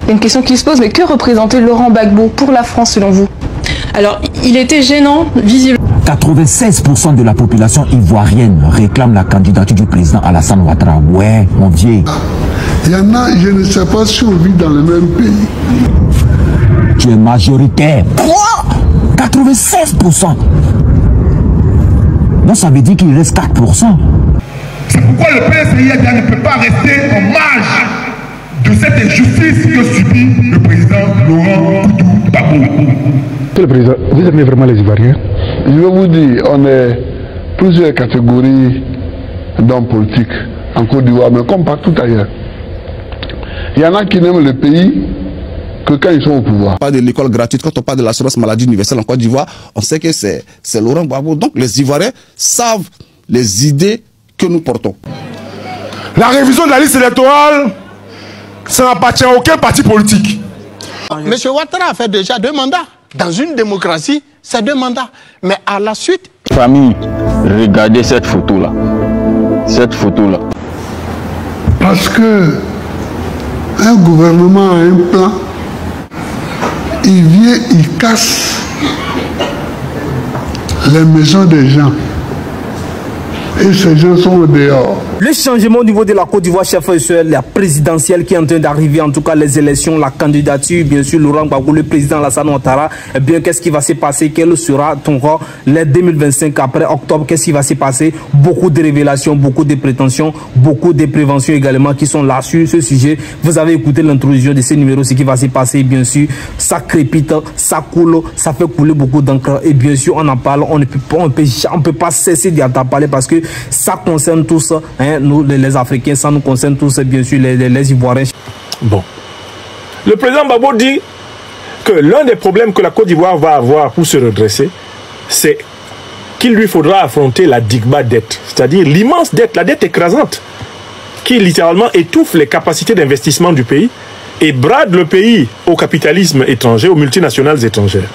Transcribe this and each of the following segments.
Une question qui se pose, mais que représentait Laurent Gbagbo pour la France selon vous? Alors, il était gênant, visible. 96% de la population ivoirienne réclame la candidature du président Alassane Ouattara. Ouais, mon vieux. Il y en a, je ne sais pas si on vit dans le même pays. Tu es majoritaire. Quoi? 96%. Donc ça veut dire qu'il reste 4%. C'est pourquoi le PSI ne peut pas rester en marge de cette injustice que subit le président Laurent Gbagbo. Monsieur le Président, vous aimez vraiment les Ivoiriens? Je vais vous dire, on est plusieurs catégories d'hommes politiques en Côte d'Ivoire, mais comme partout ailleurs. Il y en a qui n'aiment le pays que quand ils sont au pouvoir. On parle de l'école gratuite, quand on parle de l'assurance maladie universelle en Côte d'Ivoire, on sait que c'est Laurent Gbagbo. Donc les Ivoiriens savent les idées que nous portons. La révision de la liste électorale, ça n'appartient à aucun parti politique. Monsieur Ouattara a fait déjà 2 mandats. Dans une démocratie, c'est 2 mandats. Mais à la suite... Famille, regardez cette photo-là. Cette photo-là. Parce que un gouvernement a un plan, il vient, il casse les maisons des gens. Et ces gens sont dehors. Le changement au niveau de la Côte d'Ivoire, chef et la présidentielle qui est en train d'arriver, en tout cas les élections, la candidature, bien sûr, Laurent Gbagbo, le président Alassane Ouattara, eh bien, qu'est-ce qui va se passer? Quel sera ton rôle les 2025 après octobre? Qu'est-ce qui va se passer? Beaucoup de révélations, beaucoup de prétentions, beaucoup de préventions également qui sont là sur ce sujet. Vous avez écouté l'introduction de ces numéros, ce qui va se passer, bien sûr, ça crépite, ça coule, ça fait couler beaucoup d'encre et bien sûr, on en parle, on ne peut pas cesser d'y en parler parce que ça concerne tous, hein, nous les Africains, ça nous concerne tous, bien sûr, les Ivoiriens. Bon. Le président Gbagbo dit que l'un des problèmes que la Côte d'Ivoire va avoir pour se redresser, c'est qu'il lui faudra affronter la Digba dette, c'est-à-dire l'immense dette, la dette écrasante, qui littéralement étouffe les capacités d'investissement du pays et brade le pays au capitalisme étranger, aux multinationales étrangères.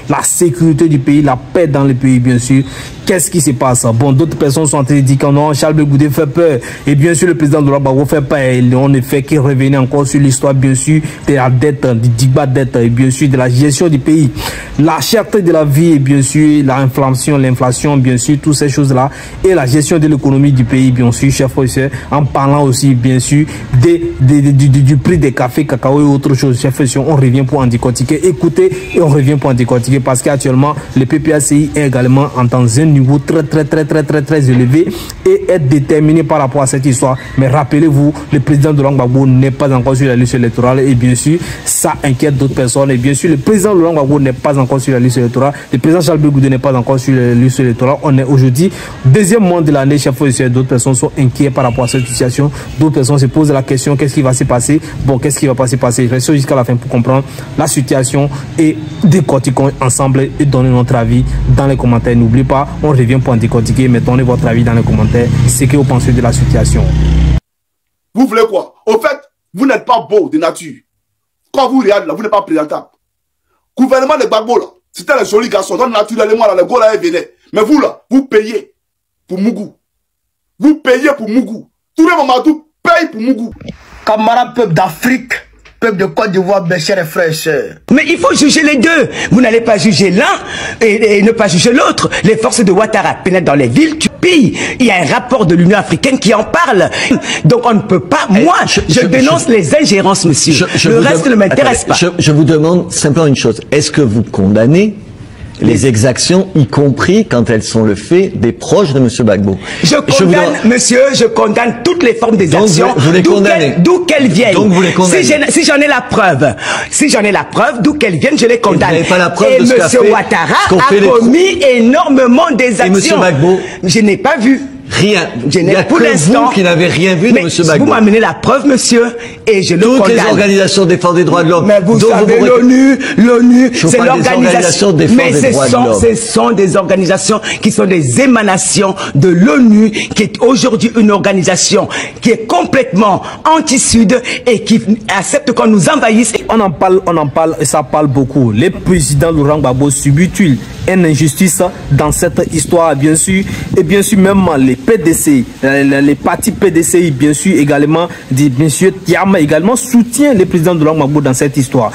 La sécurité du pays, la paix dans le pays, bien sûr. Qu'est-ce qui se passe? Bon, d'autres personnes sont en train de dire que non, Charles Goudé fait peur. Et bien sûr, le président de Laurent Gbagbo fait peur. Et on ne fait que revenir encore sur l'histoire, bien sûr, de la dette, du Digba dette, et bien sûr, de la gestion du pays. La cherté de la vie, et bien sûr, l'inflation, bien sûr, toutes ces choses-là. Et la gestion de l'économie du pays, bien sûr, chef professeur, en parlant aussi, bien sûr, du prix des cafés, cacao et autres choses. Chef professeur, on revient pour en décortiquer. Écoutez, et on revient pour en décortiquer parce qu'actuellement, le PPACI est également dans un niveau très élevé et est déterminé par rapport à cette histoire. Mais rappelez-vous, le président de Laurent Gbagbo n'est pas encore sur la liste électorale et bien sûr, ça inquiète d'autres personnes. Et bien sûr, le président de Laurent Gbagbo n'est pas encore sur la liste électorale. Le président Charles Goudé n'est pas encore sur la liste électorale. On est aujourd'hui, deuxième mois de l'année, chef professeur. D'autres personnes sont inquiètes par rapport à cette situation. D'autres personnes se posent la question, qu'est-ce qui va se passer? Bon, qu'est-ce qui va pas se passer? Restons jusqu'à la fin pour comprendre la situation et décortiquons ensemble et donner notre avis dans les commentaires. N'oubliez pas, on revient pour en décortiquer, mais donnez votre avis dans les commentaires, ce que vous pensez de la situation. Vous voulez quoi? Au fait, vous n'êtes pas beau de nature. Quand vous regardez là, vous n'êtes pas présentable. Gouvernement de Gbagbo là, c'était les jolis garçons, donc naturellement là, les gars là, ils venaient. Mais vous là, vous payez pour Mougou. Vous payez pour Mougou. Tous les Mamadou payent pour Mougou. Camarades peuple d'Afrique, peuple de Côte d'Ivoire, mes chers et frères et sœurs. Mais il faut juger les deux. Vous n'allez pas juger l'un et ne pas juger l'autre. Les forces de Ouattara pénètrent dans les villes, tu pilles. Il y a un rapport de l'Union africaine qui en parle. Donc on ne peut pas... Moi, je dénonce les ingérences, monsieur. Le reste ne m'intéresse pas. Je vous demande simplement une chose. Est-ce que vous condamnez les exactions, y compris quand elles sont le fait des proches de M. Gbagbo? Je condamne, monsieur, je condamne toutes les formes d'exactions, d'où qu'elles viennent. Donc vous les condamnez. Si j'en ai la preuve, d'où qu'elles viennent, je les condamne. Vous n'avez pas la preuve et de ce qu'a fait, Ouattara a commis énormément d'exactions. Et M. Gbagbo? Je n'ai pas vu. Rien. Il n'y a pour l'instant vous qui n'avez rien vu de M. Gbagbo. Vous m'amenez la preuve, monsieur, et je le condamne. Toutes les organisations défendent les droits de l'homme. Mais vous savez, l'ONU, c'est l'organisation. Mais ce sont des organisations qui sont des émanations de l'ONU, qui est aujourd'hui une organisation qui est complètement anti-sud et qui accepte qu'on nous envahisse. On en parle et ça parle beaucoup. Le président Laurent Gbagbo subit-il une injustice dans cette histoire, bien sûr, et bien sûr même les PDC, les partis PDCI, bien sûr, également, bien sûr, Tiama également soutient le président de Gbagbo dans cette histoire.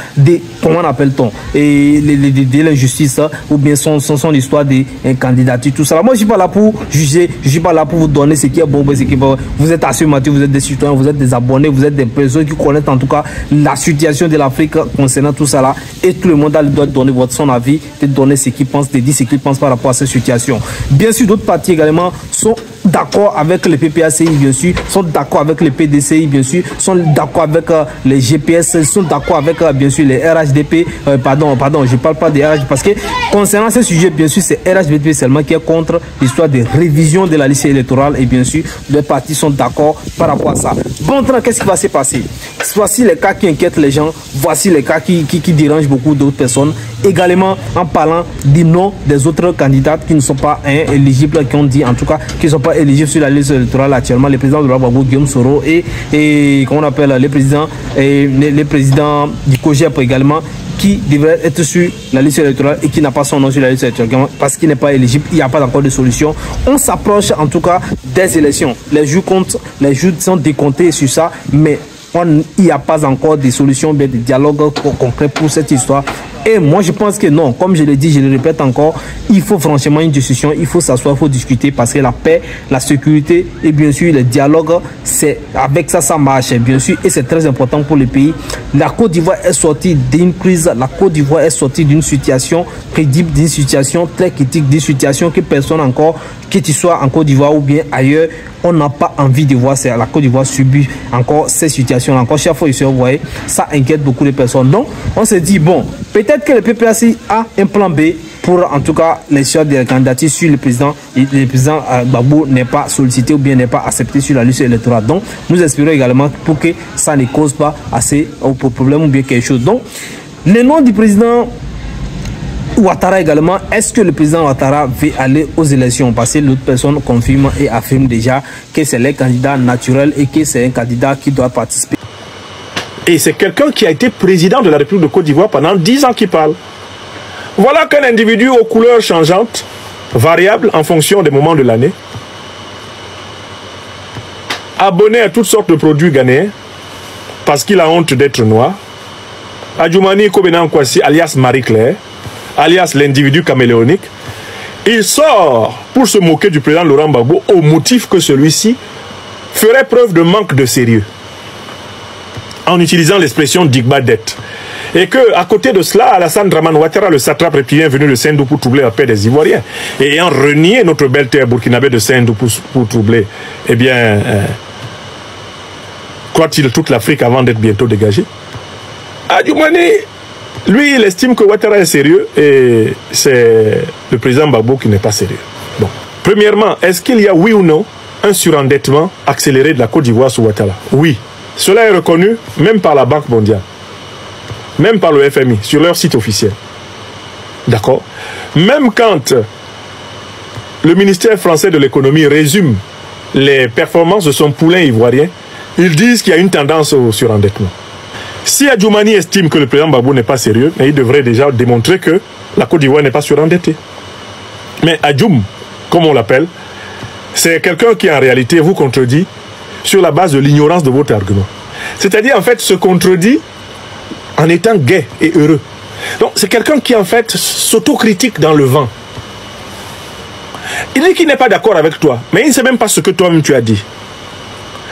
Comment appelle-t-on? De l'injustice, ou bien son histoire de candidature, tout ça. Moi, je ne suis pas là pour juger, je ne suis pas là pour vous donner ce qui est bon, ce qui est bon. Vous êtes assumatifs, vous êtes des citoyens, vous êtes des abonnés, vous êtes des personnes qui connaissent en tout cas la situation de l'Afrique concernant tout ça là. Et tout le monde doit donner son avis, de donner ce qu'il pense, de dire ce qu'il pense par rapport à cette situation. Bien sûr, d'autres partis également sont d'accord avec les PPACI, bien sûr, sont d'accord avec les PDCI, bien sûr, sont d'accord avec les GPS, sont d'accord avec, bien sûr, les RHDP. Pardon, je ne parle pas des RH parce que concernant ce sujet, bien sûr, c'est RHDP seulement qui est contre l'histoire de révision de la liste électorale et bien sûr, les partis sont d'accord par rapport à ça. Bon, qu'est-ce qui va se passer? Voici les cas qui inquiètent les gens, voici les cas qui dérangent beaucoup d'autres personnes. Également, en parlant du nom des autres candidats qui ne sont pas éligibles, qui ont dit en tout cas qui ne sont pas éligibles sur la liste électorale actuellement, le président de Gbagbo, Guillaume Soro, et comment on appelle les présidents du COGEP également, qui devrait être sur la liste électorale et qui n'a pas son nom sur la liste électorale parce qu'il n'est pas éligible, il n'y a pas encore de solution. On s'approche en tout cas des élections. Les jours comptent, les jours sont décomptés sur ça, mais il n'y a pas encore de solution, de dialogue concret pour cette histoire. Et moi, je pense que non, comme je l'ai dit, je le répète encore, il faut franchement une discussion, il faut s'asseoir, il faut discuter parce que la paix, la sécurité et bien sûr le dialogue, c'est avec ça, ça marche, bien sûr, et c'est très important pour le pays. La Côte d'Ivoire est sortie d'une crise, la Côte d'Ivoire est sortie d'une situation crédible, d'une situation très critique, d'une situation que personne encore, que tu sois en Côte d'Ivoire ou bien ailleurs, on n'a pas envie de voir la Côte d'Ivoire subir encore ces situations. Encore chaque fois, vous voyez, ça inquiète beaucoup de personnes. Donc, on se dit, bon, peut-être que le PPAC a un plan B pour, en tout cas, les choix de la candidature sur le président Gbagbo n'est pas sollicité ou bien n'est pas accepté sur la liste électorale. Donc, nous espérons également pour que ça ne cause pas assez de problème ou bien quelque chose. Donc, le nom du président Ouattara également, est-ce que le président Ouattara veut aller aux élections? Parce que l'autre personne confirme et affirme déjà que c'est le candidat naturel et que c'est un candidat qui doit participer. Et c'est quelqu'un qui a été président de la République de Côte d'Ivoire pendant 10 ans qui parle. Voilà qu'un individu aux couleurs changeantes, variables en fonction des moments de l'année, abonné à toutes sortes de produits ghanéens, parce qu'il a honte d'être noir, Adjoumani Kobena Nkwasi, alias Marie-Claire, alias l'individu caméléonique, il sort pour se moquer du président Laurent Gbagbo au motif que celui-ci ferait preuve de manque de sérieux en utilisant l'expression Digba dette. Et que à côté de cela, Alassane Dramane Ouattara, le satrape reptilien venu de Sendou pour troubler la paix des Ivoiriens, et ayant renié notre belle terre burkinabé de Sendou pour troubler, eh bien, croit-il toute l'Afrique avant d'être bientôt dégagé? Adjoumani, lui, il estime que Ouattara est sérieux et c'est le président Gbagbo qui n'est pas sérieux. Bon. Premièrement, est-ce qu'il y a, oui ou non, un surendettement accéléré de la Côte d'Ivoire sous Ouattara? Oui. Cela est reconnu même par la Banque mondiale, même par le FMI, sur leur site officiel. D'accord? Même quand le ministère français de l'économie résume les performances de son poulain ivoirien, ils disent qu'il y a une tendance au surendettement. Si Adjoumani estime que le président Gbagbo n'est pas sérieux, il devrait déjà démontrer que la Côte d'Ivoire n'est pas surendettée. Mais Adjoum, comme on l'appelle, c'est quelqu'un qui en réalité vous contredit sur la base de l'ignorance de votre argument. C'est-à-dire en fait se contredit en étant gai et heureux. Donc c'est quelqu'un qui en fait s'autocritique dans le vent. Il dit qu'il n'est pas d'accord avec toi, mais il ne sait même pas ce que toi-même tu as dit.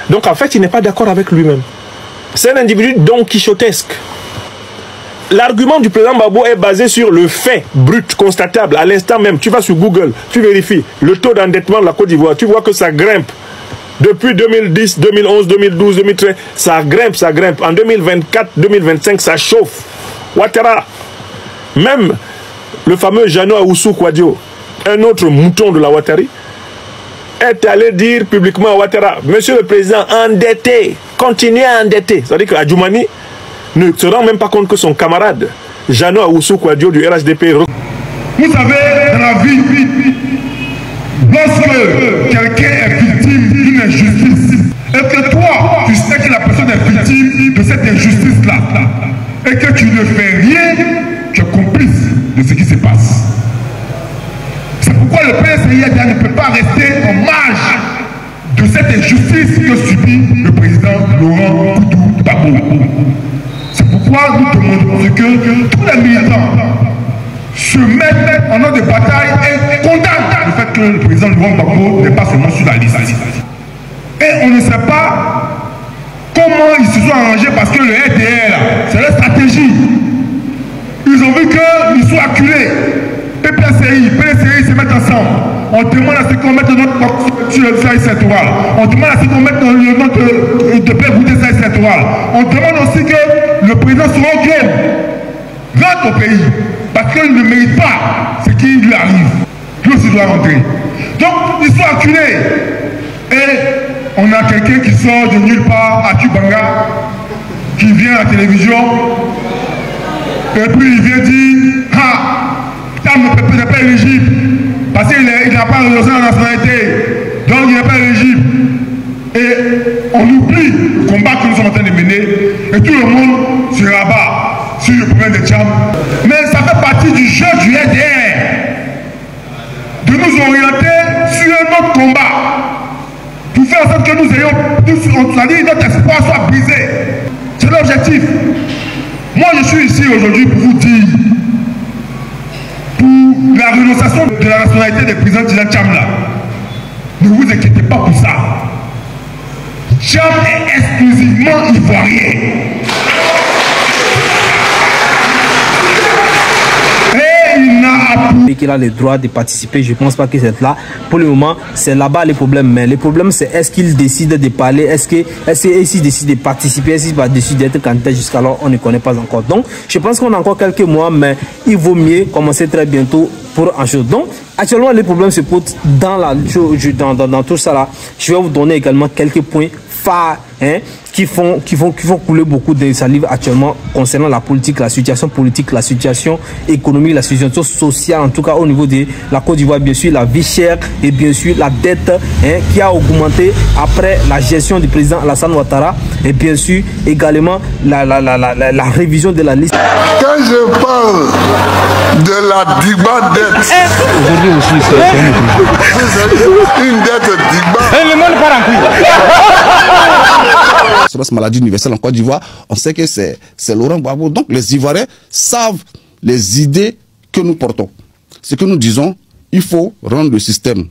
Donc en fait il n'est pas d'accord avec lui-même. C'est un individu don quichotesque. L'argument du président Gbagbo est basé sur le fait brut, constatable. À l'instant même, tu vas sur Google, tu vérifies le taux d'endettement de la Côte d'Ivoire, tu vois que ça grimpe. Depuis 2010, 2011, 2012, 2013, ça grimpe, ça grimpe. En 2024, 2025, ça chauffe. Ouattara, même le fameux Jeannot Ahoussou Kouadio, un autre mouton de la Ouattari, est allé dire publiquement à Ouattara, monsieur le président, endetté, continuez à endetter. C'est-à-dire qu'Adjoumani ne se rend même pas compte que son camarade, Jeannot Ahoussou Kouadio du RHDP... Vous savez, dans la vie, lorsque quelqu'un est victime d'une injustice, et que toi, tu sais que la personne est victime de cette injustice-là, et que tu ne fais rien, tu es complice de ce qui se passe. C'est pourquoi le PSIADA ne peut pas rester en marge de cette injustice que subit le président Laurent Gbagbo. C'est pourquoi nous demandons que tous les militants se mettent en ordre de bataille et condamnent le fait que le président Laurent Gbagbo n'est pas seulement sur la liste. Et on ne sait pas comment ils se sont arrangés parce que le RDR, c'est leur stratégie. Ils ont vu qu'ils sont acculés. PCI se mettent ensemble. On demande à ce qu'on mette notre nom sur le service électoral. On demande à ce qu'on mette le nom de Père Goudé sur le service électoral. On demande aussi que le président Soroguen rentre au pays. Parce qu'il ne mérite pas ce qui lui arrive. Lui aussi doit rentrer. Donc, ils sont acculés. Et on a quelqu'un qui sort de nulle part, Atou Banga, qui vient à la télévision. Et puis il vient dire, ah, Tam n'est pas éligible, parce qu'il n'a pas renoncé à la nationalité, donc il n'est pas éligible. Et on oublie le combat que nous sommes en train de mener, et tout le monde se rabat sur le problème des Tcham. Mais ça fait partie du jeu du RDR, de nous orienter sur un autre combat, pour faire en sorte que nous ayons, notre espoir soit brisé. C'est l'objectif. Moi, je suis ici aujourd'hui pour vous dire, pour la renonciation de la nationalité des présidents de Tcham là, ne vous inquiétez pas pour ça. Tcham est exclusivement ivoirien. Et il n'a qu'il a le droit de participer, je ne pense pas que c'est là. Pour le moment, c'est là-bas les problèmes. Mais le problème, c'est est-ce qu'il décide de parler, est-ce qu'il décide de participer, est-ce qu'il va décider d'être candidat jusqu'alors, on ne connaît pas encore. Donc, je pense qu'on a encore quelques mois, mais il vaut mieux commencer très bientôt pour en chose. Donc, actuellement, les problèmes se posent dans tout ça là. Je vais vous donner également quelques points phares qui font couler beaucoup de salive actuellement concernant la politique, la situation politique, la situation économique, la situation sociale, en tout cas au niveau de la Côte d'Ivoire, bien sûr, la vie chère et bien sûr la dette qui a augmenté après la gestion du président Alassane Ouattara et bien sûr également la révision de la liste. Quand je parle de la Digba dette, aujourd'hui aussi c'est une dette Digba. Le monde part en couille. Sur cette maladie universelle en Côte d'Ivoire, on sait que c'est Laurent Gbagbo. Donc les Ivoiriens savent les idées que nous portons. Ce que nous disons, il faut rendre le système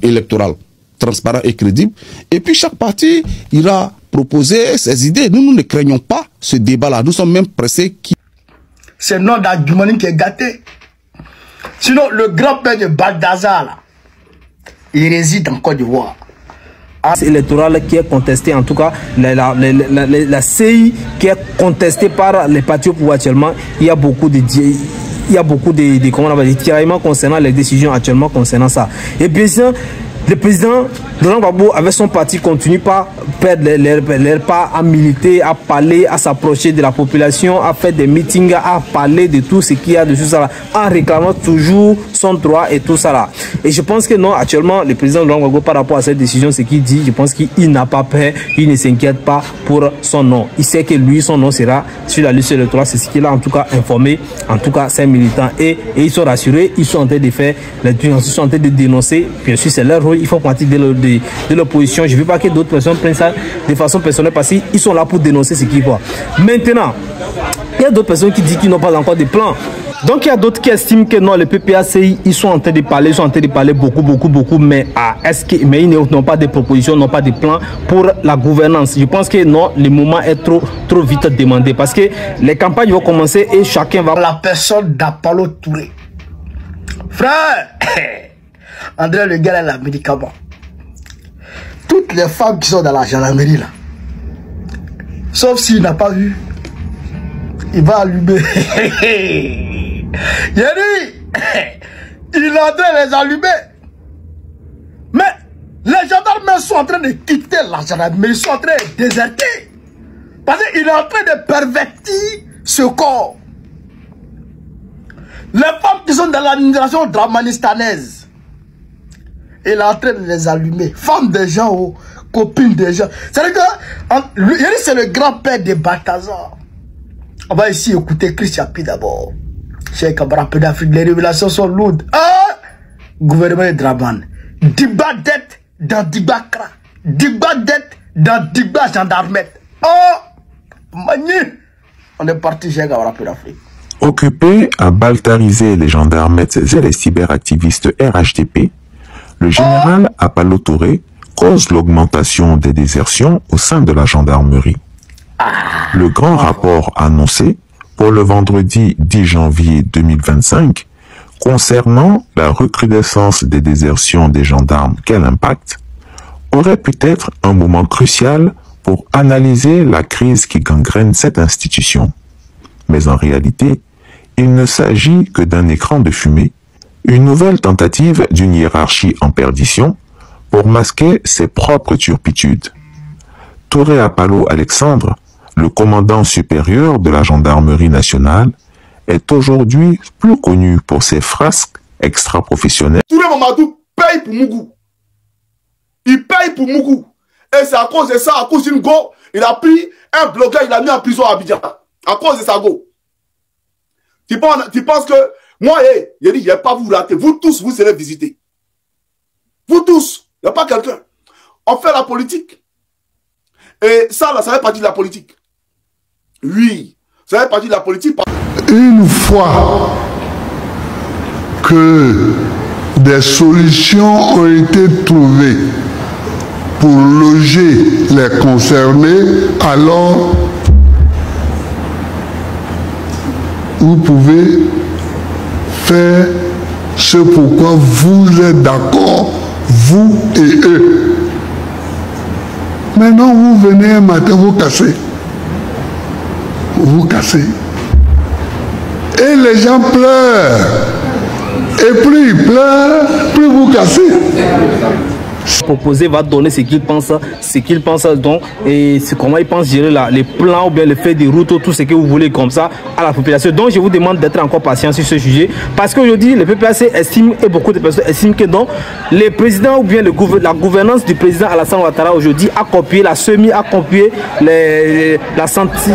électoral transparent et crédible. Et puis chaque parti ira proposer ses idées. Nous ne craignons pas ce débat-là. Nous sommes même pressés. C'est le nom d'argument qui est gâté. Sinon, le grand-père de Baldassar, là, il réside en Côte d'Ivoire. Électorale qui est contestée, en tout cas la CI qui est contestée par les partis au pouvoir actuellement. Il y a beaucoup de comment on va dire, tiraillements concernant les décisions actuellement concernant ça. Et bien sûr, le président Laurent Gbagbo avec son parti continue pas perdre leur part à militer, à parler, à s'approcher de la population, à faire des meetings, à parler de tout ce qu'il y a dessus ça là, en réclamant toujours son droit et tout ça là. Et je pense que non, actuellement, le président Laurent Gbagbo par rapport à cette décision, ce qu'il dit, je pense qu'il n'a pas peur, il ne s'inquiète pas pour son nom. Il sait que lui, son nom sera sur la liste électorale, c'est ce qu'il a en tout cas informé, en tout cas ses militants. Et ils sont rassurés, ils sont en train de faire, ils sont en train de dénoncer, bien sûr c'est leur rôle, il faut partie de l'opposition. Je ne veux pas que d'autres personnes prennent ça de façon personnelle parce qu'ils sont là pour dénoncer ce qu'ils voient. Maintenant, il y a d'autres personnes qui disent qu'ils n'ont pas encore de plan. Donc il y a d'autres qui estiment que non, les PPACI, ils sont en train de parler, beaucoup, mais mais ils n'ont pas de propositions, n'ont pas de plan pour la gouvernance. Je pense que non, le moment est trop vite demandé parce que les campagnes vont commencer et chacun va... La personne d'Apollo Touré. Frère, André le gars a le médicament. Toutes les femmes qui sont dans la gendarmerie là, sauf s'il n'a pas vu, il va allumer. Il est en train de les allumer. Mais les gendarmes sont en train de quitter la gendarmerie, ils sont en train de déserter. Parce qu'il est en train de pervertir ce corps. Les femmes qui sont dans l'administration dramanistanaise, il est en train de les allumer. Femmes des gens, copines des gens. C'est-à-dire que c'est le grand-père de Balthazar. On va ici écouter Chris Yapi d'abord. Cheikh Abra, peu d'Afrique, les révélations sont lourdes. gouvernement de Draban. Digba dette dans Digba Kra. Digba dette dans Digba gendarmette. Oh, mani, on est parti chez Gawara pour l'Afrique. Occupé à baltariser les gendarmettes et les cyberactivistes RHDP, le général Apalo Touré cause l'augmentation des désertions au sein de la gendarmerie. Le grand rapport annoncé pour le vendredi 10 janvier 2025 concernant la recrudescence des désertions des gendarmes, quel impact, aurait pu être un moment crucial pour analyser la crise qui gangrène cette institution. Mais en réalité, il ne s'agit que d'un écran de fumée, une nouvelle tentative d'une hiérarchie en perdition pour masquer ses propres turpitudes. Touré Apalo Alexandre, le commandant supérieur de la gendarmerie nationale, est aujourd'hui plus connu pour ses frasques extra-professionnelles. Touré Mamadou paye pour Mougou. Il paye pour Mougou. Et c'est à cause de ça, à cause d'une go, il a pris un bloqueur, il l'a mis en prison à Abidjan. À cause de sa go. Tu penses que, moi, il dit, il n'y a pas vous rater. Vous tous, vous serez visités. Vous tous. Il n'y a pas quelqu'un. On fait la politique. Et ça, là, ça fait partie de la politique. Oui. Ça fait partie de la politique. Une fois que des solutions ont été trouvées pour loger les concernés, alors vous pouvez faire ce pourquoi vous êtes d'accord, vous et eux. Maintenant, vous venez un matin, vous cassez. Vous cassez. Et les gens pleurent. Et plus ils pleurent, plus vous cassez. Proposé va donner ce qu'il pense donc et comment il pense gérer les plans ou bien le fait des routes, tout ce que vous voulez comme ça à la population. Donc je vous demande d'être encore patient sur ce sujet parce qu'aujourd'hui le PPAC estime et beaucoup de personnes estiment que donc le président ou bien la gouvernance du président Alassane Ouattara aujourd'hui a copié la a copié la santé.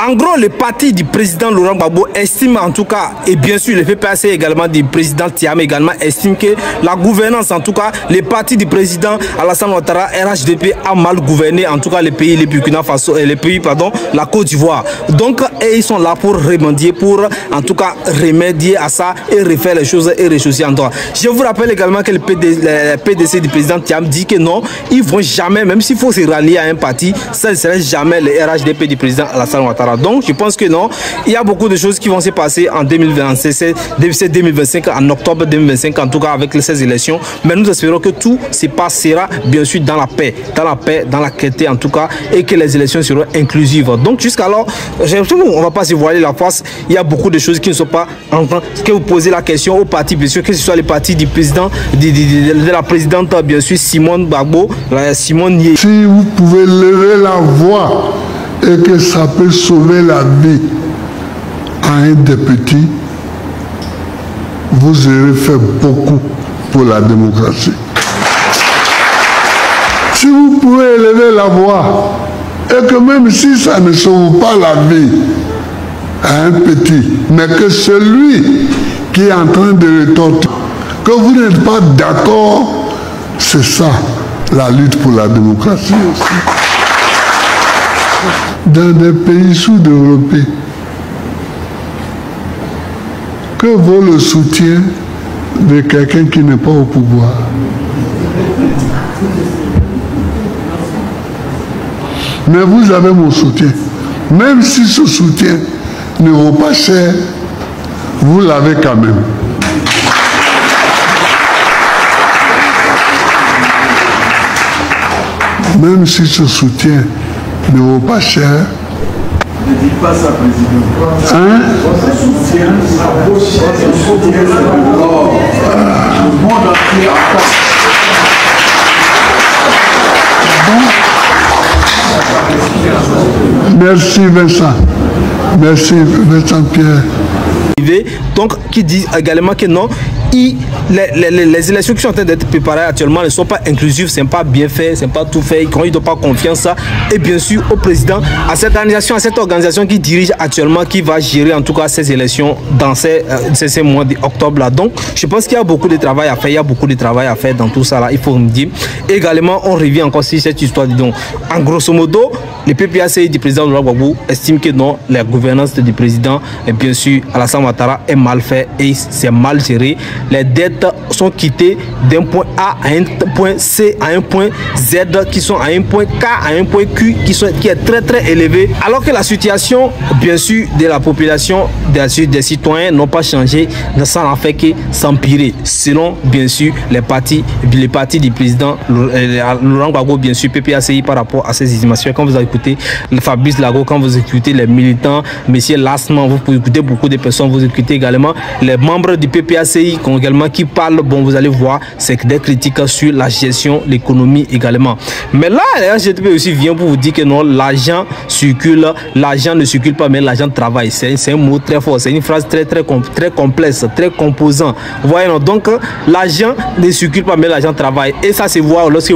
En gros, le parti du président Laurent Gbagbo estime en tout cas, et bien sûr le PPAC également du président Thiam également estime que la gouvernance en tout cas, le parti du président Alassane Ouattara, RHDP, a mal gouverné en tout cas les pays, les Burkina Faso et les pays, pardon, la Côte d'Ivoire. Donc, et ils sont là pour remédier, pour en tout cas remédier à ça et refaire les choses et réchausser en droit. Je vous rappelle également que le PDC du président Thiam dit que non, ils vont jamais, même s'il faut se rallier à un parti, ça ne serait jamais le RHDP du président Alassane Ouattara. Donc, je pense que non, il y a beaucoup de choses qui vont se passer en 2025, en octobre 2025, en tout cas avec ces élections. Mais nous espérons que tout se passera bien sûr dans la paix, dans la qualité en tout cas, et que les élections seront inclusives. Donc, jusqu'alors, on ne va pas se voiler la face. Il y a beaucoup de choses qui ne sont pas en train. Que vous posez la question au parti, bien sûr, que ce soit le parti du président, de la présidente, bien sûr, Simone Gbagbo, Simone Nye. Si vous pouvez lever la voix et que ça peut sauver la vie à un député, vous aurez fait beaucoup pour la démocratie. Si vous pouvez élever la voix et que même si ça ne sauve pas la vie à un petit, mais que celui qui est en train de rétorquer, que vous n'êtes pas d'accord, c'est ça la lutte pour la démocratie aussi. Dans des pays sous-développés, que vaut le soutien de quelqu'un qui n'est pas au pouvoir? Mais vous avez mon soutien. Même si ce soutien ne vaut pas cher, vous l'avez quand même. Même si ce soutien ne vaut pas cher. Ne dites pas ça, président. Hein? Votre soutien, ça vaut cher. Le monde entier attend. Merci Vincent. Merci Vincent Pierre. Donc, qui dit également que non, les élections qui sont en train d'être préparées actuellement ne sont pas inclusives, ce n'est pas bien fait, ce n'est pas tout fait, ils n'ont pas confiance. Et bien sûr au président, à cette organisation qui dirige actuellement, qui va gérer en tout cas ces élections dans ces mois d'octobre là. Donc je pense qu'il y a beaucoup de travail à faire, il y a beaucoup de travail à faire dans tout ça là, il faut me dire. Également, on revient encore sur cette histoire. Donc, en grosso modo, le PPACI du président Laurent Gbagbo estime que non, la gouvernance du président, et bien sûr, Alassane Ouattara est mal fait et c'est mal géré. Les dettes sont quittées d'un point A à un point C à un point Z, qui sont à un point K à un point Q, qui est très très élevé. Alors que la situation, bien sûr, de la population, des citoyens n'ont pas changé, ça n'a fait que s'empirer. Selon, bien sûr, les partis du président Laurent Gbagbo, bien sûr, PPACI par rapport à ces estimations. Quand vous écoutez Fabrice Lago, quand vous écoutez les militants, M. Lassman, vous pouvez écouter beaucoup de personnes, vous écoutez également les membres du PPACI également qui parlent, bon, vous allez voir, c'est des critiques sur la gestion, l'économie également. Mais là, la RGTP aussi vient pour vous dire que non, l'argent circule, l'argent ne circule pas, mais l'argent travaille. C'est un mot très fort, c'est une phrase très complexe, très composant. Vous voyez, non? Donc, l'argent ne circule pas, mais l'argent travaille. Et ça se voit lorsque